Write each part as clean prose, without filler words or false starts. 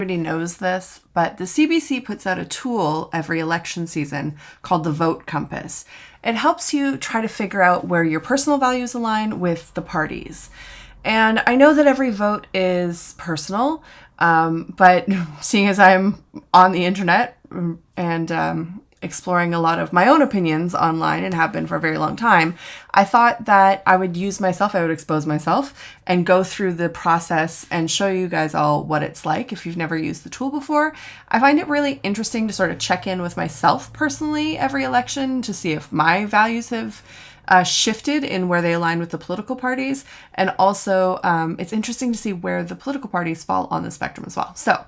Everybody knows this, but the CBC puts out a tool every election season called the Vote Compass. It helps you try to figure out where your personal values align with the parties. And I know that every vote is personal, but seeing as I'm on the internet and exploring a lot of my own opinions online and have been for a very long time, I thought that I would expose myself and go through the process and show you guys all what it's like if you've never used the tool before. I find it really interesting to sort of check in with myself personally every election to see if my values have shifted in where they align with the political parties. And also, it's interesting to see where the political parties fall on the spectrum as well. So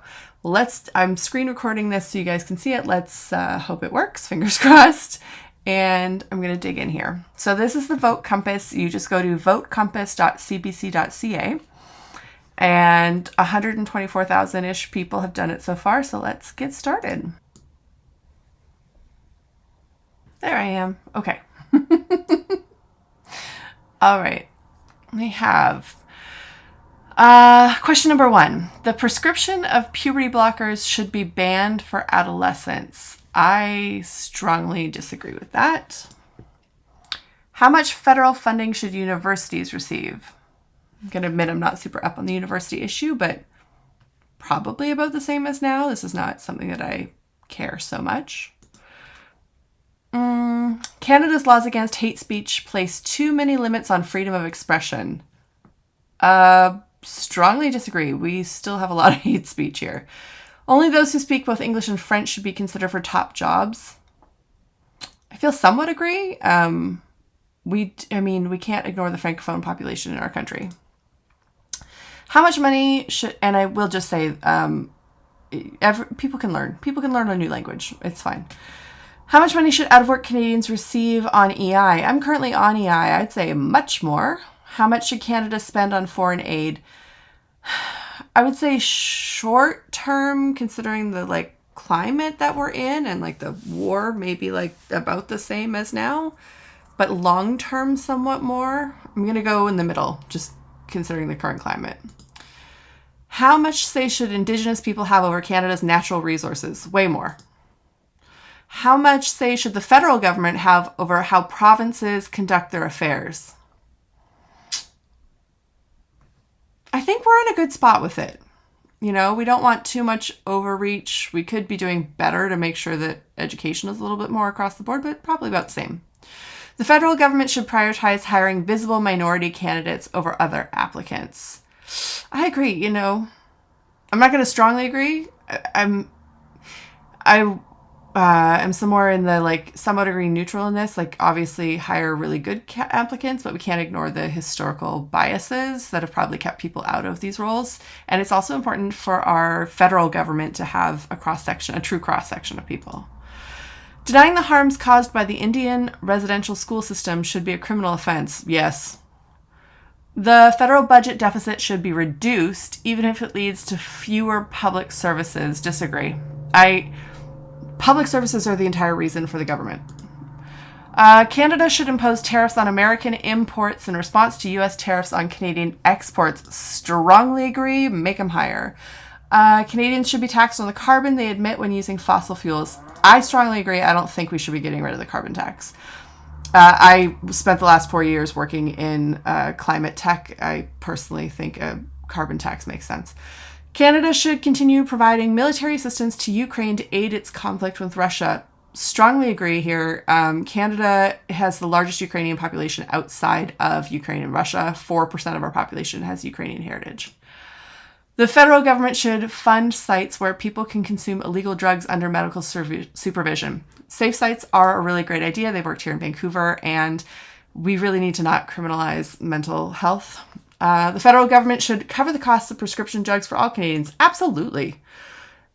I'm screen recording this so you guys can see it. Let's hope it works, fingers crossed. And I'm going to dig in here. So this is the Vote Compass. You just go to votecompass.cbc.ca. And 124,000-ish people have done it so far. So let's get started. There I am. Okay. All right. We have question number 1. The prescription of puberty blockers should be banned for adolescents. I strongly disagree with that. How much federal funding should universities receive? I'm going to admit I'm not super up on the university issue, but probably about the same as now. This is not something that I care so much. Canada's laws against hate speech place too many limits on freedom of expression. Strongly disagree. We still have a lot of hate speech here. Only those who speak both English and French should be considered for top jobs. I feel somewhat agree. We can't ignore the Francophone population in our country. How much money should, and I will just say, people can learn. People can learn a new language. It's fine. How much money should out-of-work Canadians receive on EI? I'm currently on EI. I'd say much more. How much should Canada spend on foreign aid? I would say short term, considering the climate that we're in and the war, maybe about the same as now, but long term, somewhat more. I'm going to go in the middle, just considering the current climate. How much say should Indigenous people have over Canada's natural resources? Way more. How much say should the federal government have over how provinces conduct their affairs? I think we're in a good spot with it. We don't want too much overreach. We could be doing better to make sure that education is a little bit more across the board, but probably about the same. The federal government should prioritize hiring visible minority candidates over other applicants. I agree. I'm not going to strongly agree. I'm somewhere in the somewhat agree neutral in this. Obviously hire really good applicants, but we can't ignore the historical biases that have probably kept people out of these roles. And it's also important for our federal government to have a true cross-section of people. Denying the harms caused by the Indian residential school system should be a criminal offense. Yes. The federal budget deficit should be reduced, even if it leads to fewer public services. Disagree. Public services are the entire reason for the government. Canada should impose tariffs on American imports in response to U.S. tariffs on Canadian exports. Strongly agree. Make them higher. Canadians should be taxed on the carbon they emit when using fossil fuels. I strongly agree. I don't think we should be getting rid of the carbon tax. I spent the last 4 years working in climate tech. I personally think a carbon tax makes sense. Canada should continue providing military assistance to Ukraine to aid its conflict with Russia. Strongly agree here. Canada has the largest Ukrainian population outside of Ukraine and Russia. 4% of our population has Ukrainian heritage. The federal government should fund sites where people can consume illegal drugs under medical supervision. Safe sites are a really great idea. They've worked here in Vancouver, and we really need to not criminalize mental health. The federal government should cover the costs of prescription drugs for all Canadians. Absolutely.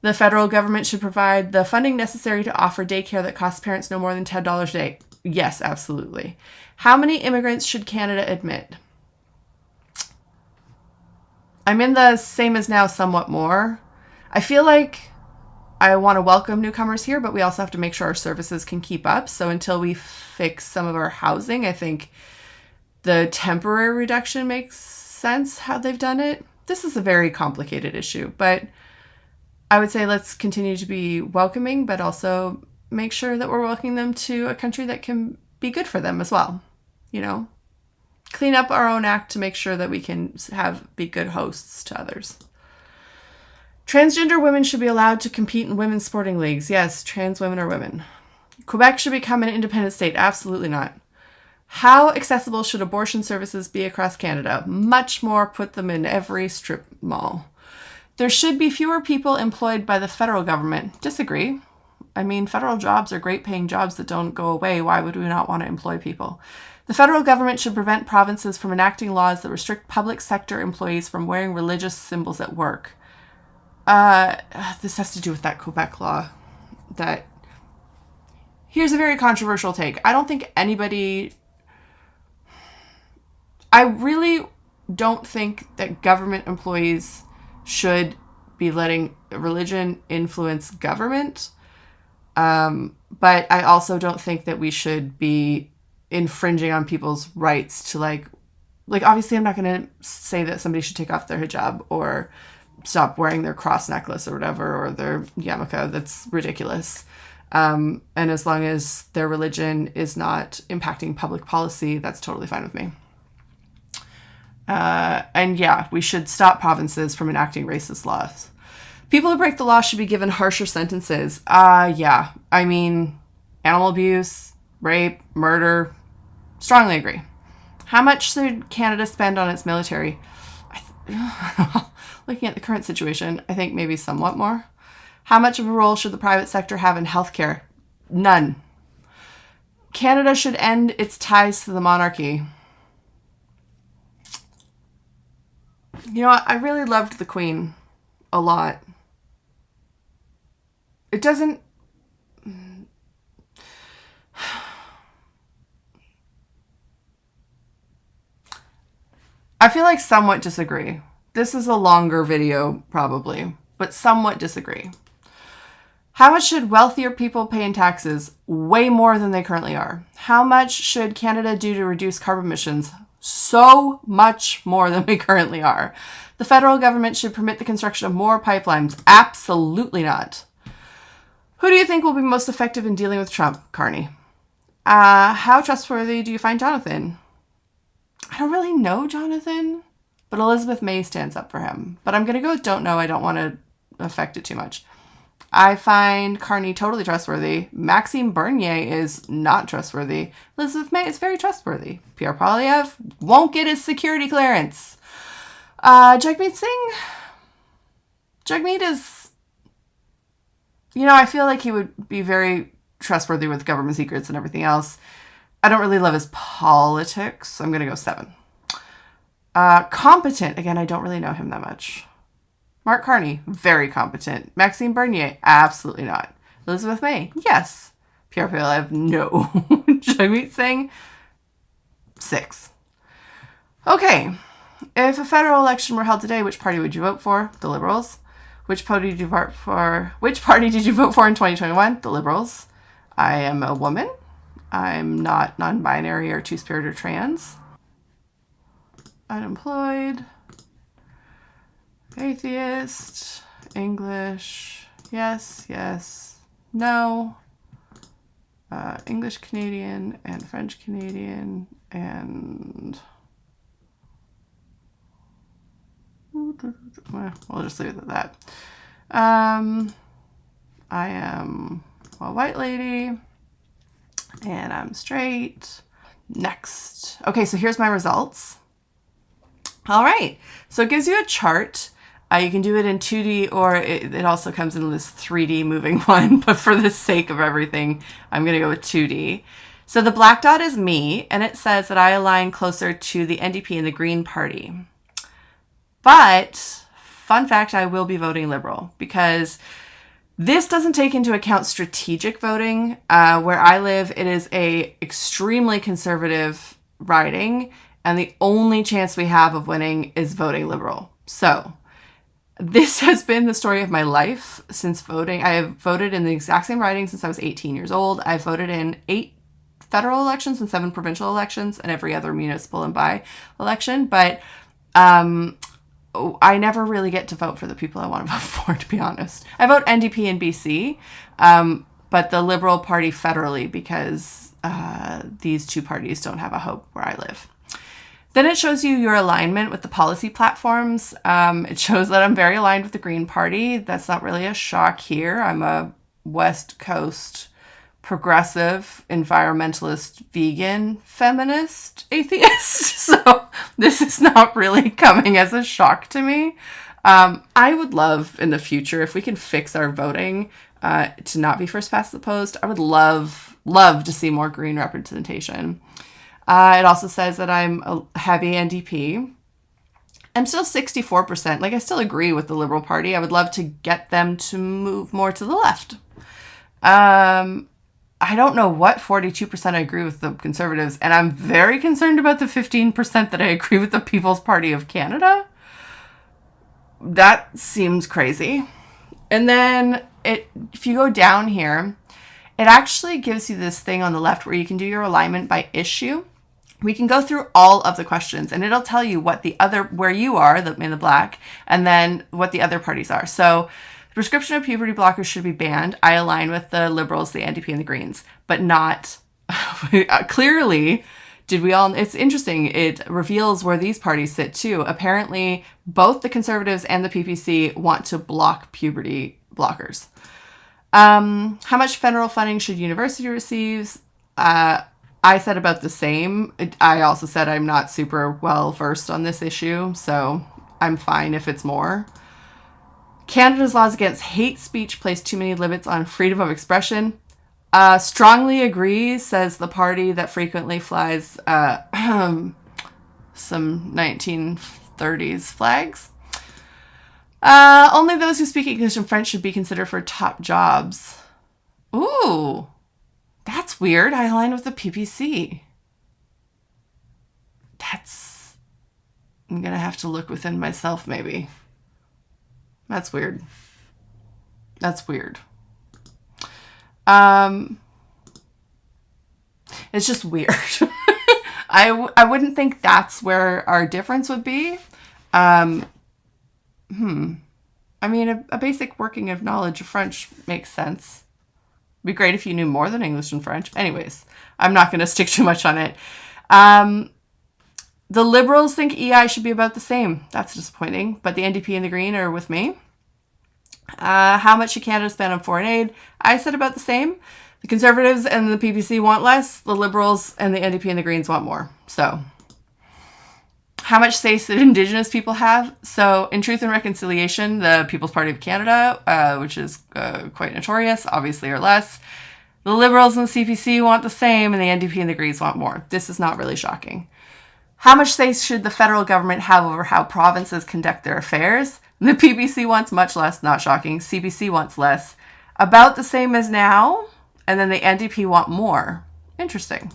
The federal government should provide the funding necessary to offer daycare that costs parents no more than $10 a day. Yes, absolutely. How many immigrants should Canada admit? I'm in the same as now, somewhat more. I feel like I want to welcome newcomers here, but we also have to make sure our services can keep up. So until we fix some of our housing, I think the temporary reduction makes sense how they've done it. This is a very complicated issue, but I would say let's continue to be welcoming, but also make sure that we're welcoming them to a country that can be good for them as well. You know, clean up our own act to make sure that we can be good hosts to others. Transgender women should be allowed to compete in women's sporting leagues. Yes, trans women are women. Quebec should become an independent state. Absolutely not. How accessible should abortion services be across Canada? Much more. Put them in every strip mall. There should be fewer people employed by the federal government. Disagree. I mean, federal jobs are great paying jobs that don't go away. Why would we not want to employ people? The federal government should prevent provinces from enacting laws that restrict public sector employees from wearing religious symbols at work. This has to do with that Quebec law. Here's a very controversial take. I really don't think that government employees should be letting religion influence government. But I also don't think that we should be infringing on people's rights to like obviously I'm not going to say that somebody should take off their hijab or stop wearing their cross necklace or whatever, or their yarmulke. That's ridiculous. And as long as their religion is not impacting public policy, that's totally fine with me. And yeah, we should stop provinces from enacting racist laws. People who break the law should be given harsher sentences. Yeah. I mean, animal abuse, rape, murder. Strongly agree. How much should Canada spend on its military? Looking at the current situation, I think maybe somewhat more. How much of a role should the private sector have in healthcare? None. Canada should end its ties to the monarchy. You know what? I really loved the Queen a lot. It doesn't... I feel like somewhat disagree. This is a longer video, probably, but somewhat disagree. How much should wealthier people pay in taxes? Way more than they currently are. How much should Canada do to reduce carbon emissions? So much more than we currently are. The federal government should permit the construction of more pipelines. Absolutely not. Who do you think will be most effective in dealing with Trump, Carney? How trustworthy do you find Jonathan? I don't really know Jonathan, but Elizabeth May stands up for him. But I'm going to go with don't know. I don't want to affect it too much. I find Carney totally trustworthy. Maxime Bernier is not trustworthy. Elizabeth May is very trustworthy. Pierre Poilievre won't get his security clearance. Jagmeet Singh? Jagmeet is... You know, I feel like he would be very trustworthy with government secrets and everything else. I don't really love his politics. I'm going to go 7. Competent. Again, I don't really know him that much. Mark Carney, very competent. Maxime Bernier, absolutely not. Elizabeth May, yes. Pierre Poilievre, no. Jagmeet Singh, 6. Okay. If a federal election were held today, which party would you vote for? The Liberals. Which party did you vote for? Which party did you vote for in 2021? The Liberals. I am a woman. I'm not non-binary or two-spirit or trans. Unemployed. Atheist. English. Yes. No. English Canadian and French Canadian and... Well, we'll just leave it at that. I am a white lady and I'm straight. Next. Okay, so here's my results. All right. So it gives you a chart. You can do it in 2D or it also comes in this 3D moving one. But for the sake of everything, I'm going to go with 2D. So the black dot is me, and it says that I align closer to the NDP and the Green Party. But, fun fact, I will be voting Liberal because this doesn't take into account strategic voting. Where I live, it is a extremely conservative riding, and the only chance we have of winning is voting Liberal. So, this has been the story of my life since voting. I have voted in the exact same riding since I was 18 years old. I've voted in 8 federal elections and 7 provincial elections and every other municipal and by election. But I never really get to vote for the people I want to vote for, to be honest. I vote NDP in BC, but the Liberal Party federally, because these two parties don't have a hope where I live. Then it shows you your alignment with the policy platforms. It shows that I'm very aligned with the Green Party. That's not really a shock here. I'm a West Coast progressive, environmentalist, vegan, feminist, atheist. So this is not really coming as a shock to me. I would love in the future, if we can fix our voting to not be first past the post, I would love to see more green representation. It also says that I'm a heavy NDP. I'm still 64%. Like, I still agree with the Liberal Party. I would love to get them to move more to the left. I don't know what 42% I agree with the Conservatives, and I'm very concerned about the 15% that I agree with the People's Party of Canada. That seems crazy. And then if you go down here, it actually gives you this thing on the left where you can do your alignment by issue. We can go through all of the questions, and it'll tell you what where you are in the black, and then what the other parties are. So prescription of puberty blockers should be banned. I align with the Liberals, the NDP, and the Greens, but not clearly. It's interesting. It reveals where these parties sit too. Apparently, both the Conservatives and the PPC want to block puberty blockers. How much federal funding should university receive? I said about the same. I also said I'm not super well versed on this issue, so I'm fine if it's more. Canada's laws against hate speech place too many limits on freedom of expression. Strongly agree, says the party that frequently flies some 1930s flags. Only those who speak English and French should be considered for top jobs. Ooh, that's weird. I align with the PPC. I'm going to have to look within myself, maybe. That's weird. It's just weird. I wouldn't think that's where our difference would be. I mean, a basic working of knowledge of French makes sense. It'd be great if you knew more than English and French. Anyways, I'm not going to stick too much on it. The Liberals think EI should be about the same. That's disappointing. But the NDP and the Green are with me. How much should Canada spend on foreign aid? I said about the same. The Conservatives and the PPC want less. The Liberals and the NDP and the Greens want more. So, how much say should Indigenous people have? So, in Truth and Reconciliation, the People's Party of Canada, which is quite notorious, obviously are less. The Liberals and the CBC want the same, and the NDP and the Greens want more. This is not really shocking. How much say should the federal government have over how provinces conduct their affairs? The PPC wants much less, not shocking. CBC wants less. About the same as now, and then the NDP want more. Interesting.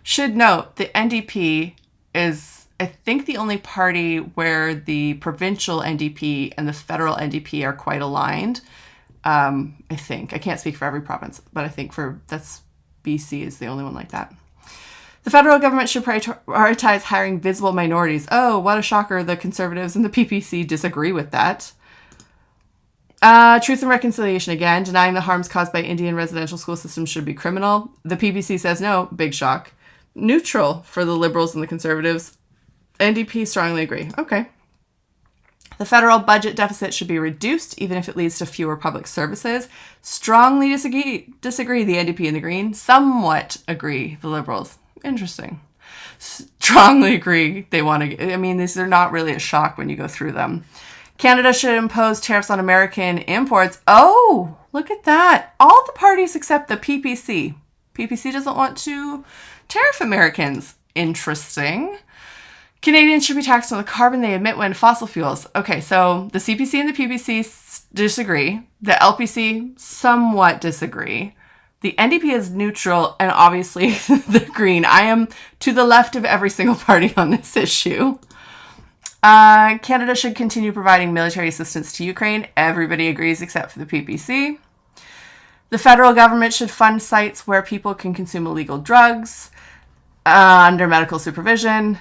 Should note, the NDP is, I think, the only party where the provincial NDP and the federal NDP are quite aligned. I think. I can't speak for every province, but I think BC is the only one like that. The federal government should prioritize hiring visible minorities. Oh, what a shocker. The Conservatives and the PPC disagree with that. Truth and Reconciliation again. Denying the harms caused by Indian residential school systems should be criminal. The PPC says no. Big shock. Neutral for the Liberals and the Conservatives. NDP strongly agree. Okay. The federal budget deficit should be reduced, even if it leads to fewer public services. Strongly disagree the NDP and the Green. Somewhat agree the Liberals. Interesting. Strongly agree they want to. I mean, these are not really a shock when you go through them. Canada should impose tariffs on American imports. Oh, look at that. All the parties except the PPC. PPC doesn't want to tariff Americans. Interesting. Canadians should be taxed on the carbon they emit when fossil fuels. Okay, so the CPC and the PPC disagree. The LPC somewhat disagree. The NDP is neutral, and obviously the Green. I am to the left of every single party on this issue. Canada should continue providing military assistance to Ukraine. Everybody agrees except for the PPC. The federal government should fund sites where people can consume illegal drugs under medical supervision.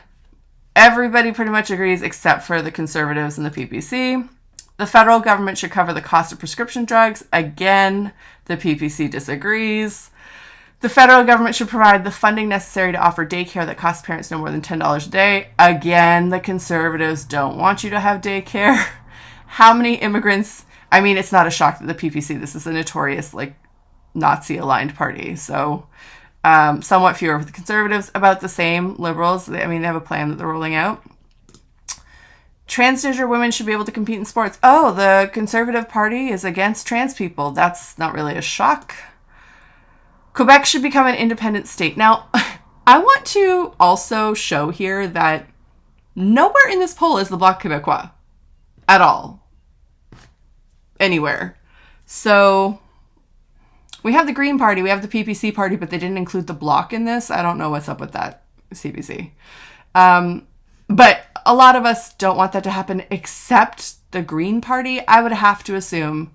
Everybody pretty much agrees except for the Conservatives and the PPC. The federal government should cover the cost of prescription drugs. Again, the PPC disagrees. The federal government should provide the funding necessary to offer daycare that costs parents no more than $10 a day. Again, the Conservatives don't want you to have daycare. How many immigrants? I mean, it's not a shock that the PPC, this is a notorious, like, Nazi-aligned party. So, somewhat fewer with the Conservatives, about the same. Liberals, they have a plan that they're rolling out. Transgender women should be able to compete in sports. Oh, the Conservative Party is against trans people. That's not really a shock. Quebec should become an independent state. Now, I want to also show here that nowhere in this poll is the Bloc Québécois at all. Anywhere. So we have the Green Party, we have the PPC Party, but they didn't include the Bloc in this. I don't know what's up with that, CBC. But a lot of us don't want that to happen except the Green Party. I would have to assume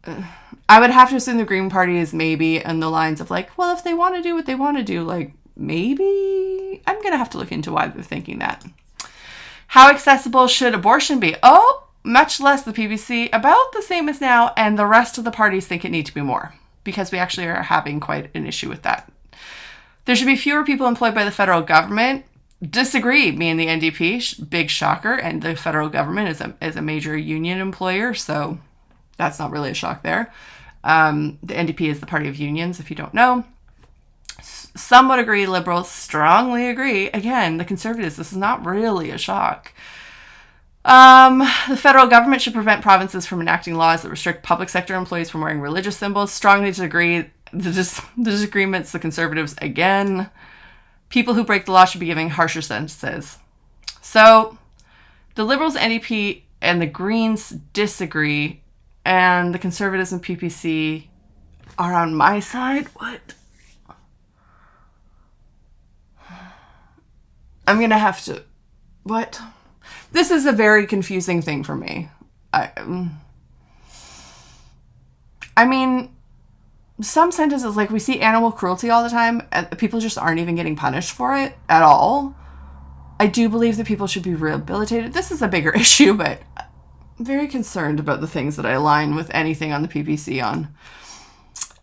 the Green Party is maybe in the lines of like, well, if they want to do what they want to do, like maybe I'm going to have to look into why they're thinking that. How accessible should abortion be? Oh, much less. The PBC, about the same as now, and the rest of the parties think it needs to be more because we actually are having quite an issue with that. There should be fewer people employed by the federal government. Disagree, me and the NDP, big shocker, and the federal government is a major union employer, so that's not really a shock there. The NDP is the party of unions, if you don't know. Some would agree, liberals strongly agree. Again, the Conservatives, this is not really a shock. The federal government should prevent provinces from enacting laws that restrict public sector employees from wearing religious symbols. Strongly disagree. The disagreements, the Conservatives again. People who break the law should be given harsher sentences. So the Liberals, NDP, and the Greens disagree, and the Conservatives and PPC are on my side. What? I'm going to have to... What? This is a very confusing thing for me. I mean... Some sentences, like we see animal cruelty all the time, and people just aren't even getting punished for it at all. I do believe that people should be rehabilitated. This is a bigger issue, but I'm very concerned about the things that I align with anything on the PPC on.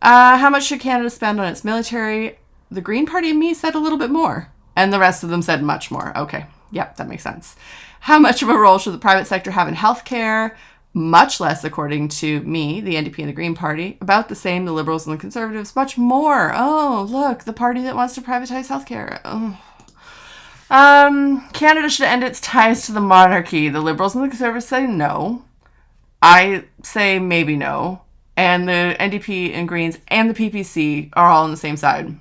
How much should Canada spend on its military? The Green Party and me said a little bit more, and the rest of them said much more. Okay, yep, that makes sense. How much of a role should the private sector have in healthcare? Much less, according to me, the NDP and the Green Party. About the same, the Liberals and the Conservatives. Much more. Oh, look, the party that wants to privatize healthcare. Oh. Canada should end its ties to the monarchy. The Liberals and the Conservatives say no. I say maybe no. And the NDP and Greens and the PPC are all on the same side.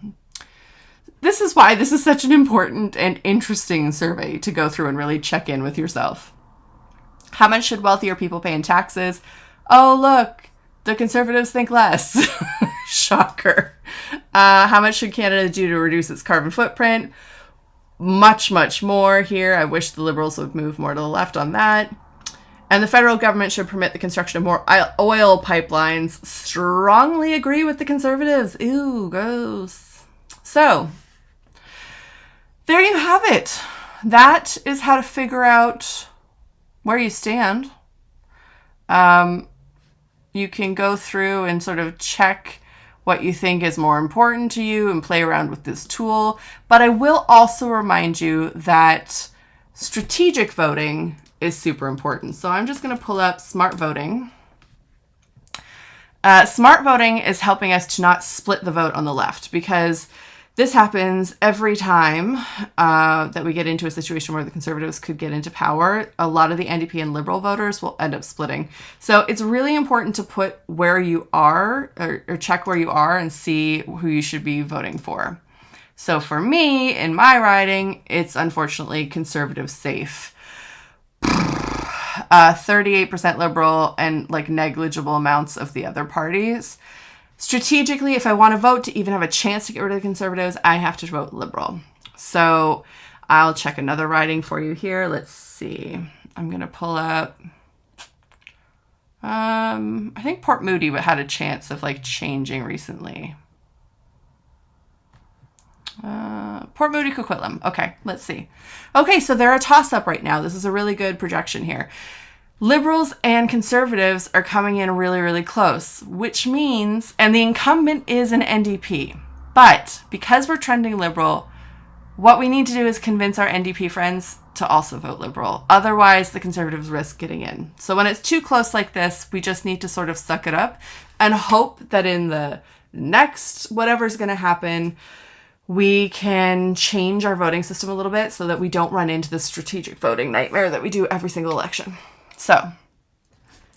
This is why this is such an important and interesting survey to go through and really check in with yourself. How much should wealthier people pay in taxes? Oh, look, the Conservatives think less. Shocker. How much should Canada do to reduce its carbon footprint? Much, much more here. I wish the Liberals would move more to the left on that. And the federal government should permit the construction of more oil pipelines. Strongly agree with the Conservatives. Ew, gross. So, there you have it. That is how to figure out where you stand. You can go through and sort of check what you think is more important to you and play around with this tool. But I will also remind you that strategic voting is super important. So I'm just going to pull up Smart Voting. Smart Voting is helping us to not split the vote on the left, because this happens every time that we get into a situation where the Conservatives could get into power. A lot of the NDP and Liberal voters will end up splitting. So it's really important to put where you are, or check where you are and see who you should be voting for. So for me, in my riding, it's unfortunately Conservative safe. 38% Liberal and like negligible amounts of the other parties. Strategically, if I want to vote to even have a chance to get rid of the Conservatives, I have to vote Liberal. So I'll check another riding for you here. Let's see. I'm going to pull up. I think Port Moody had a chance of like changing recently. Port Port Moody, Coquitlam. Okay, let's see. Okay, so they're a toss-up right now. This is a really good projection here. Liberals and Conservatives are coming in really, really close, which means, and the incumbent is an NDP. But because we're trending Liberal, what we need to do is convince our NDP friends to also vote Liberal. Otherwise, the Conservatives risk getting in. So when it's too close like this, we just need to sort of suck it up and hope that in the next whatever's going to happen, we can change our voting system a little bit so that we don't run into the strategic voting nightmare that we do every single election. So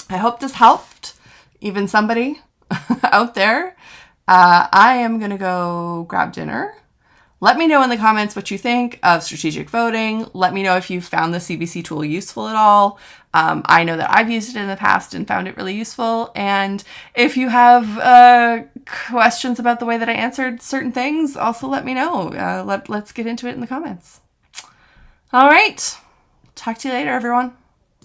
I hope this helped even somebody out there. I am going to go grab dinner. Let me know in the comments what you think of strategic voting. Let me know if you found the CBC tool useful at all. I know that I've used it in the past and found it really useful. And if you have questions about the way that I answered certain things, also let me know. Let's get into it in the comments. All right. Talk to you later, everyone.